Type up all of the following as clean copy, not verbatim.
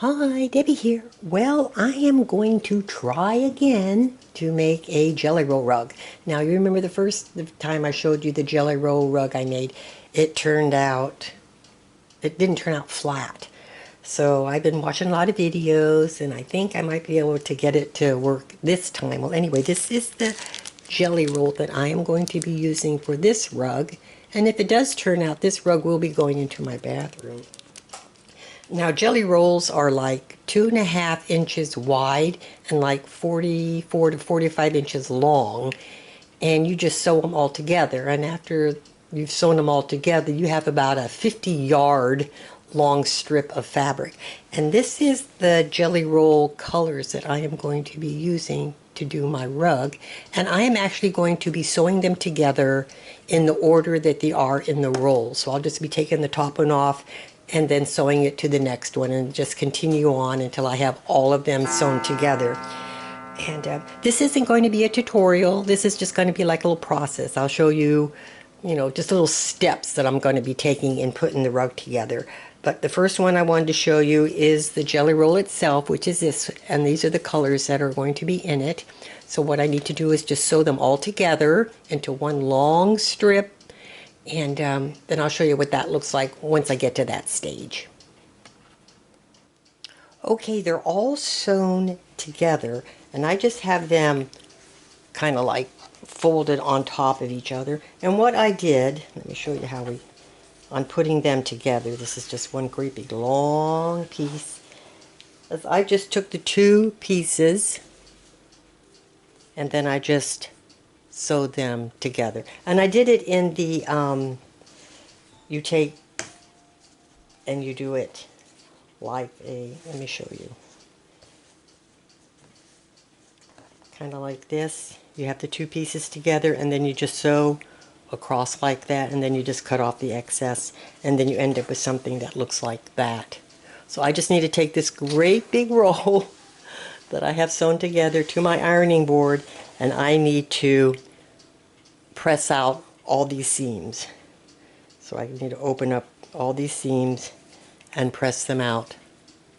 Hi, Debbie here. Well, I am going to try again to make a jelly roll rug. Now, you remember the time I showed you the jelly roll rug I made? It turned out, it didn't turn out flat. So I've been watching a lot of videos and I think I might be able to get it to work this time. Well, anyway, this is the jelly roll that I am going to be using for this rug. And if it does turn out, this rug will be going into my bathroom. Now, jelly rolls are like 2.5 inches wide and like 44 to 45 inches long. And you just sew them all together. And after you've sewn them all together, you have about a 50-yard long strip of fabric. And this is the jelly roll colors that I am going to be using to do my rug. And I am actually going to be sewing them together in the order that they are in the roll. So I'll just be taking the top one off and then sewing it to the next one and just continue on until I have all of them sewn together. And this isn't going to be a tutorial. This is just going to be like a little process. I'll show you, just little steps that I'm going to be taking in putting the rug together. But the first one I wanted to show you is the jelly roll itself, which is this, and these are the colors that are going to be in it. So what I need to do is just sew them all together into one long strip, and then I'll show you what that looks like once I get to that stage. Okay, they're all sewn together, and I just have them kind of like folded on top of each other. And what I did, let me show you how on putting them together, this is just one great big long piece, is I just took the two pieces and then I just sewed them together. And I did it in the, you take and you do it like let me show you. Kind of like this. You have the two pieces together and then you just sew across like that, and then you just cut off the excess, and then you end up with something that looks like that. So I just need to take this great big roll that I have sewn together to my ironing board, and I need to press out all these seams. So I need to open up all these seams and press them out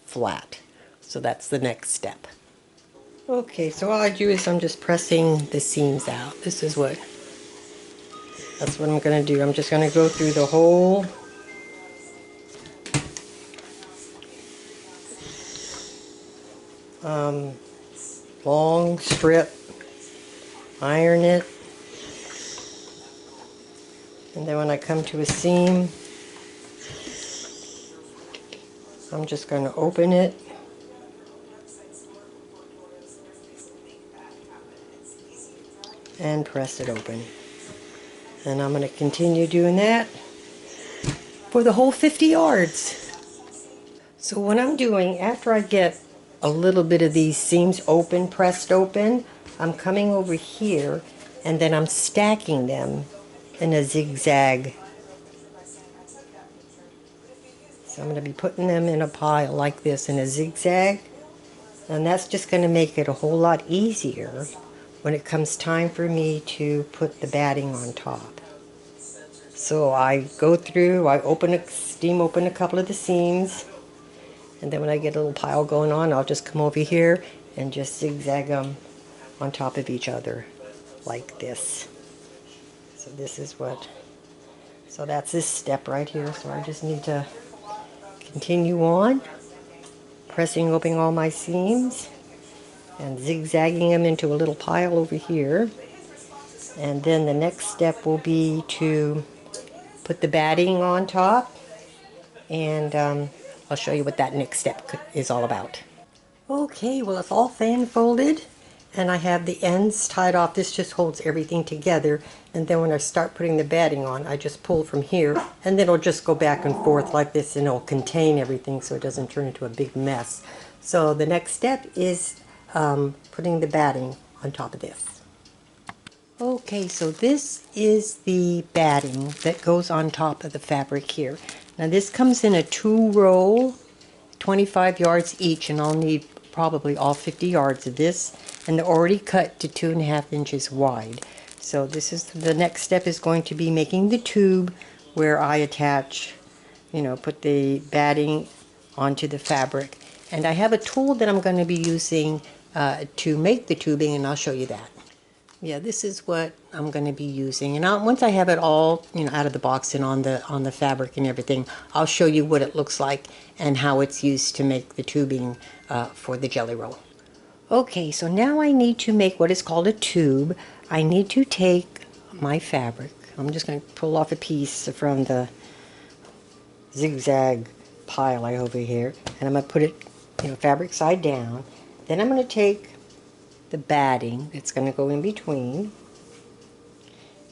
flat. So that's the next step. Okay, so all I do is I'm just pressing the seams out. That's what I'm going to do. I'm just going to go through the whole long strip, iron it, and then when I come to a seam, I'm just going to open it and press it open. And I'm going to continue doing that for the whole 50 yards. So what I'm doing, after I get a little bit of these seams open, pressed open, I'm coming over here and then I'm stacking them in a zigzag. So I'm going to be putting them in a pile like this in a zigzag, and that's just going to make it a whole lot easier when it comes time for me to put the batting on top. So I go through, I steam open a couple of the seams, and then when I get a little pile going on, I'll just come over here and just zigzag them on top of each other like this. So this is so that's this step right here. So I just need to continue on, pressing open all my seams and zigzagging them into a little pile over here. And then the next step will be to put the batting on top, and I'll show you what that next step is all about. Okay, well, it's all fan folded and I have the ends tied off. This just holds everything together, and then when I start putting the batting on, I just pull from here, and then it'll just go back and forth like this, and it'll contain everything so it doesn't turn into a big mess. So the next step is putting the batting on top of this. Okay, so this is the batting that goes on top of the fabric here. Now this comes in a 2-roll, 25 yards each, and I'll need probably all 50 yards of this, and they're already cut to 2.5 inches wide. So this is the next step, is going to be making the tube where I attach, put the batting onto the fabric. And I have a tool that I'm going to be using to make the tubing, and I'll show you that. Yeah, this is what I'm going to be using, and once I have it all, out of the box and on the fabric and everything, I'll show you what it looks like and how it's used to make the tubing for the jelly roll. Okay, so now I need to make what is called a tube. I need to take my fabric. I'm just going to pull off a piece from the zigzag pile I have over here, and I'm going to put it, fabric side down. Then I'm going to take the batting that's going to go in between,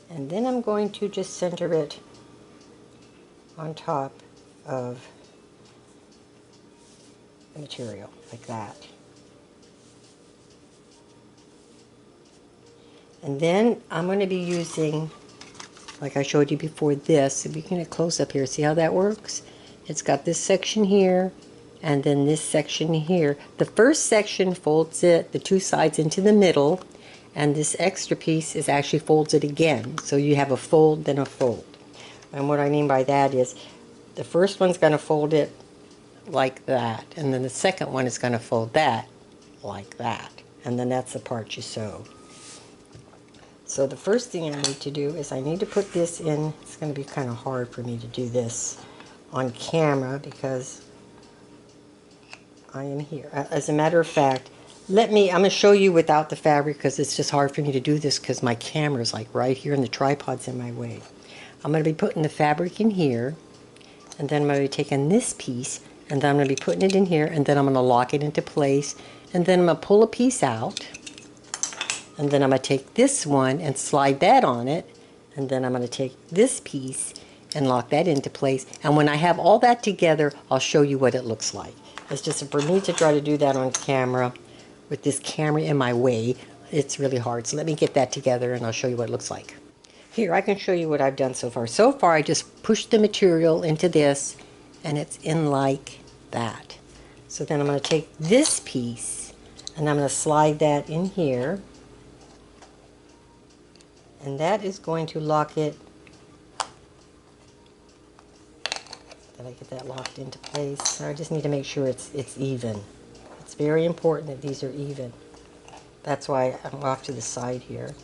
and then I'm going to just center it on top of the material like that. And then I'm going to be using, like I showed you before, this. If you can get close up here, see how that works? It's got this section here and then this section here. The first section folds it, the two sides, into the middle, and this extra piece is actually folds it again. So you have a fold, then a fold. And what I mean by that is the first one's going to fold it like that, and then the second one is going to fold that like that, and then that's the part you sew. So the first thing I need to do is I need to put this in. It's going to be kind of hard for me to do this on camera because I am here. As a matter of fact, I'm going to show you without the fabric because it's just hard for me to do this because my camera's like right here and the tripod's in my way. I'm going to be putting the fabric in here, and then I'm going to be taking this piece, and then I'm going to be putting it in here, and then I'm going to lock it into place, and then I'm going to pull a piece out, and then I'm going to take this one and slide that on it, and then I'm going to take this piece and lock that into place. And when I have all that together, I'll show you what it looks like. It's just for me to try to do that on camera with this camera in my way, it's really hard. So let me get that together and I'll show you what it looks like. Here, I can show you what I've done so far. So far, I just pushed the material into this, and it's in like that. So then I'm going to take this piece, and I'm going to slide that in here. And that is going to lock it. Did I get that locked into place? I just need to make sure it's even. It's very important that these are even. That's why I'm off to the side here.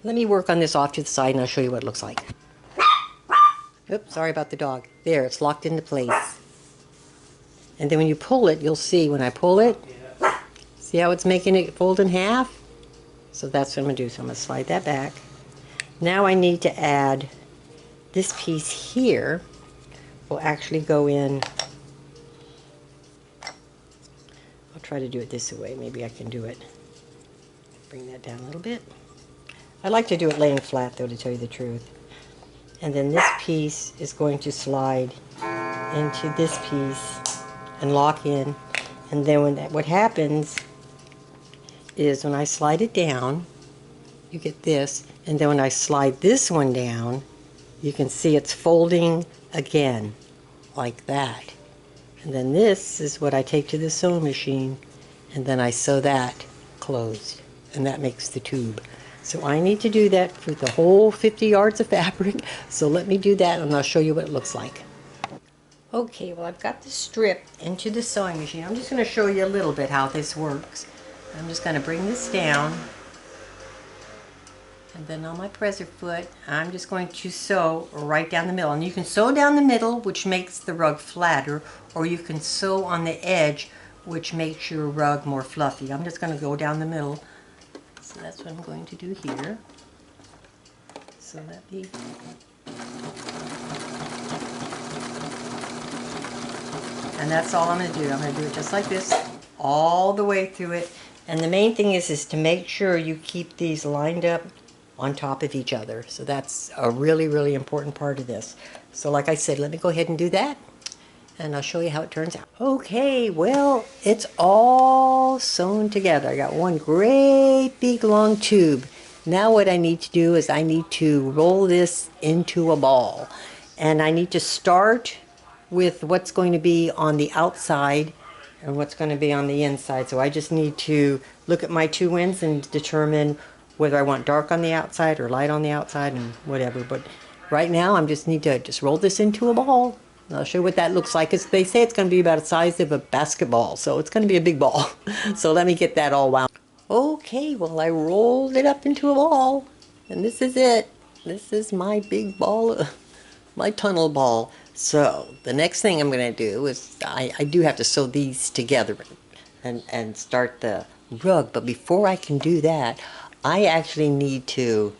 Let me work on this off to the side and I'll show you what it looks like. Oops, sorry about the dog. There, it's locked into place. And then when you pull it, you'll see when I pull it, see how it's making it fold in half? So that's what I'm going to do. So I'm going to slide that back. Now I need to add this piece here. Will actually go in. I'll try to do it this way. Maybe I can do it. Bring that down a little bit. I like to do it laying flat, though, to tell you the truth. And then this piece is going to slide into this piece and lock in. And then what happens is when I slide it down, you get this. And then when I slide this one down, you can see it's folding again, like that. And then this is what I take to the sewing machine, and then I sew that closed. And that makes the tube. So I need to do that for the whole 50 yards of fabric. So let me do that and I'll show you what it looks like. Okay, well I've got the strip into the sewing machine. I'm just going to show you a little bit how this works. I'm just going to bring this down. And then on my presser foot, I'm just going to sew right down the middle. And you can sew down the middle, which makes the rug flatter, or you can sew on the edge, which makes your rug more fluffy. I'm just going to go down the middle. So that's what I'm going to do here. So let me... And that's all I'm going to do. I'm going to do it just like this, all the way through it. And the main thing is to make sure you keep these lined up on top of each other. So that's a really, really important part of this. So like I said, let me go ahead and do that, and I'll show you how it turns out. Okay, well, it's all sewn together. I got one great big long tube. Now what I need to do is I need to roll this into a ball. And I need to start with what's going to be on the outside and what's going to be on the inside. So I just need to look at my two ends and determine whether I want dark on the outside or light on the outside and whatever. But right now I just need to just roll this into a ball. I'll show you what that looks like. They say it's going to be about the size of a basketball, so it's going to be a big ball. So let me get that all wound. Okay, well I rolled it up into a ball, and this is it. This is my big ball, my tunnel ball. So the next thing I'm going to do is I do have to sew these together and start the rug. But before I can do that, I actually need to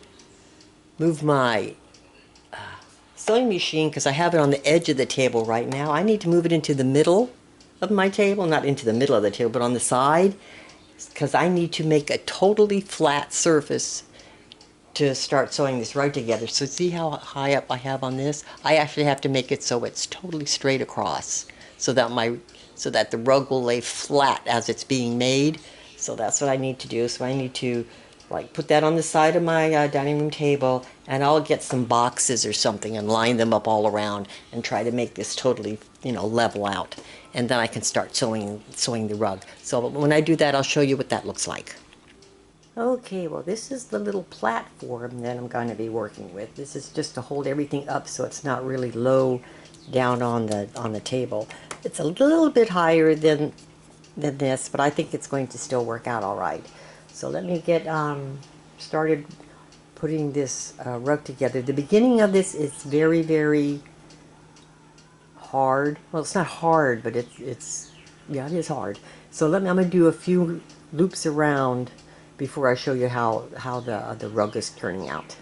move my sewing machine, because I have it on the edge of the table right now. I need to move it into the middle of my table, not into the middle of the table, but on the side, because I need to make a totally flat surface to start sewing this rug together. So see how high up I have on this? I actually have to make it so it's totally straight across, so that the rug will lay flat as it's being made. So that's what I need to do. So I need to like put that on the side of my dining room table, and I'll get some boxes or something and line them up all around and try to make this totally, level out. And then I can start sewing the rug. So when I do that, I'll show you what that looks like. Okay, well this is the little platform that I'm going to be working with. This is just to hold everything up so it's not really low down on the table. It's a little bit higher than this, but I think it's going to still work out all right. So let me get started putting this rug together. The beginning of this is very, very hard. Well, it's not hard, but it's yeah, it is hard. So I'm going to do a few loops around before I show you how the rug is turning out.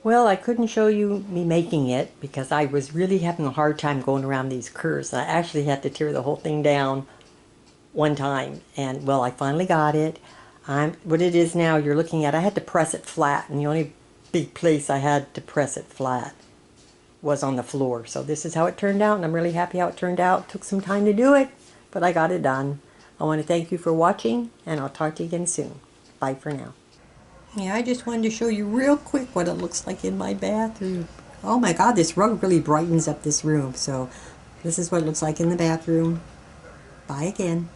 Well, I couldn't show you me making it because I was really having a hard time going around these curves. I actually had to tear the whole thing down one time, and well, I finally got it. What it is now, you're looking at, I had to press it flat, and the only big place I had to press it flat was on the floor. So this is how it turned out, and I'm really happy how it turned out. It took some time to do it, but I got it done. I want to thank you for watching, and I'll talk to you again soon. Bye for now. Yeah, I just wanted to show you real quick what it looks like in my bathroom. Oh my God, this rug really brightens up this room. So this is what it looks like in the bathroom. Bye again.